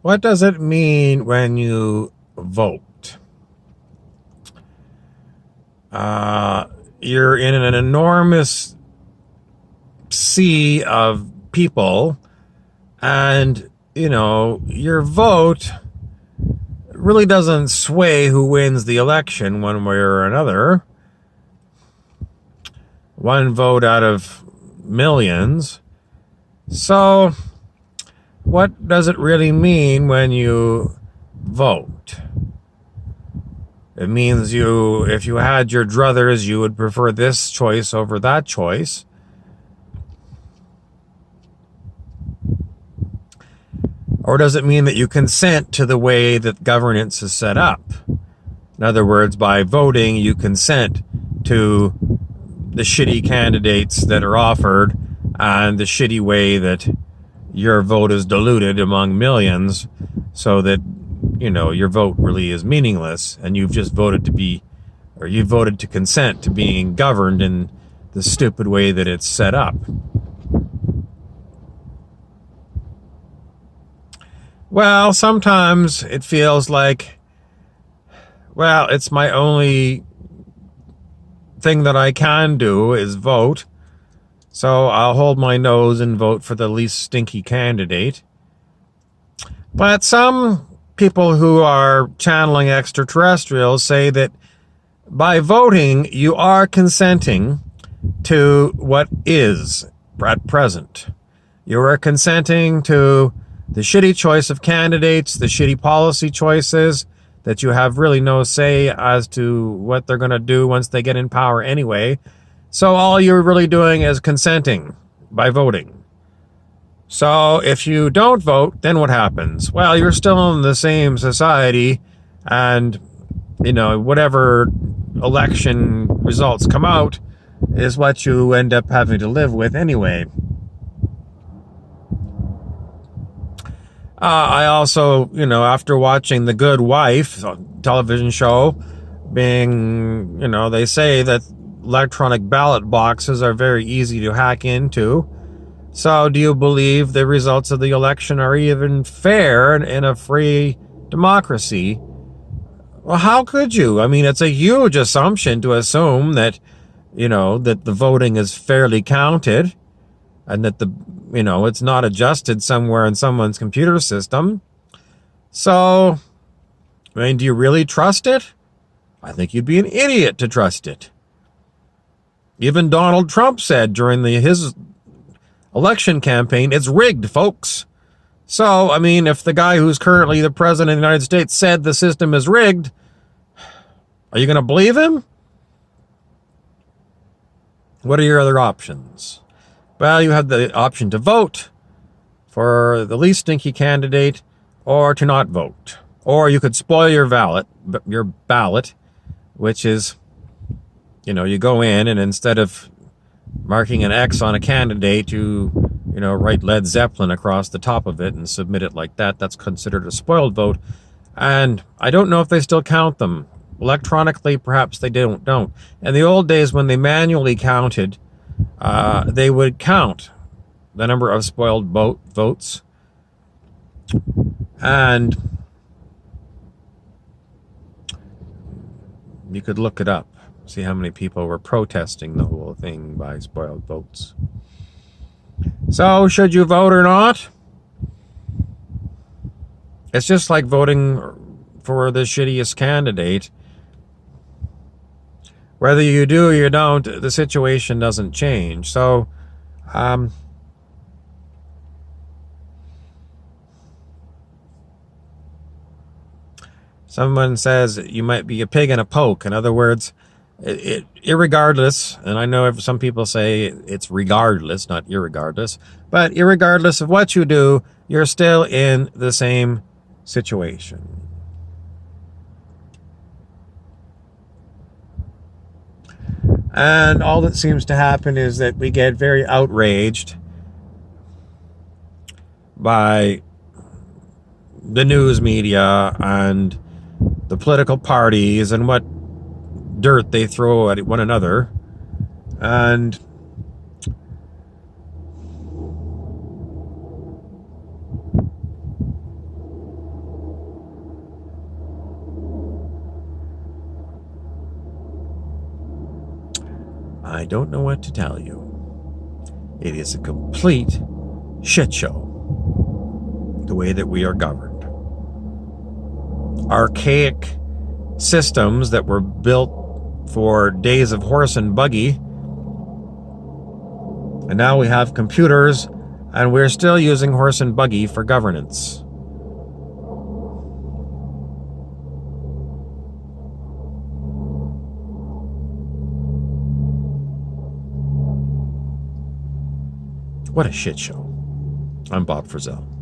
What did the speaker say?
What does it mean when you vote? You're in an enormous sea of people, and, your vote really doesn't sway who wins the election one way or another. One vote out of millions. So, what does it really mean when you vote? It means if you had your druthers, you would prefer this choice over that choice. Or does it mean that you consent to the way that governance is set up? In other words, by voting, you consent to the shitty candidates that are offered and the shitty way that your vote is diluted among millions, so that, your vote really is meaningless, and you've just voted you voted to consent to being governed in the stupid way that it's set up. Well, sometimes it feels like, it's my only thing that I can do is vote. So I'll hold my nose and vote for the least stinky candidate. But some people who are channeling extraterrestrials say that by voting, you are consenting to what is at present. You are consenting to the shitty choice of candidates, the shitty policy choices that you have really no say as to what they're going to do once they get in power anyway. So all you're really doing is consenting by voting. So if you don't vote, then what happens? Well, you're still in the same society, and, whatever election results come out is what you end up having to live with anyway. I also, after watching The Good Wife television show, they say that electronic ballot boxes are very easy to hack into. So do you believe the results of the election are even fair in a free democracy? Well, how could you? I mean, it's a huge assumption to assume that, that the voting is fairly counted, and that it's not adjusted somewhere in someone's computer system. So, do you really trust it? I think you'd be an idiot to trust it. Even Donald Trump said during his election campaign, it's rigged, folks. So, if the guy who's currently the president of the United States said the system is rigged, are you going to believe him? What are your other options? Well, you have the option to vote for the least stinky candidate, or to not vote. Or you could spoil your ballot, which is, you go in and instead of marking an X on a candidate, you write Led Zeppelin across the top of it and submit it like that. That's considered a spoiled vote. And I don't know if they still count them. Electronically, perhaps they don't. In the old days, when they manually counted, they would count the number of spoiled votes. And you could look it up, see how many people were protesting the whole thing by spoiled votes. So, should you vote or not? It's just like voting for the shittiest candidate. Whether you do or you don't, the situation doesn't change. So, someone says you might be a pig in a poke. In other words, irregardless, and I know some people say it's regardless, not irregardless, but irregardless of what you do, you're still in the same situation. And all that seems to happen is that we get very outraged by the news media and the political parties and what dirt they throw at one another. And I don't know what to tell you. It is a complete shit show, the way that we are governed. Archaic systems that were built for days of horse and buggy, and now we have computers, and we're still using horse and buggy for governance. What a shit show. I'm Bob Frizzell.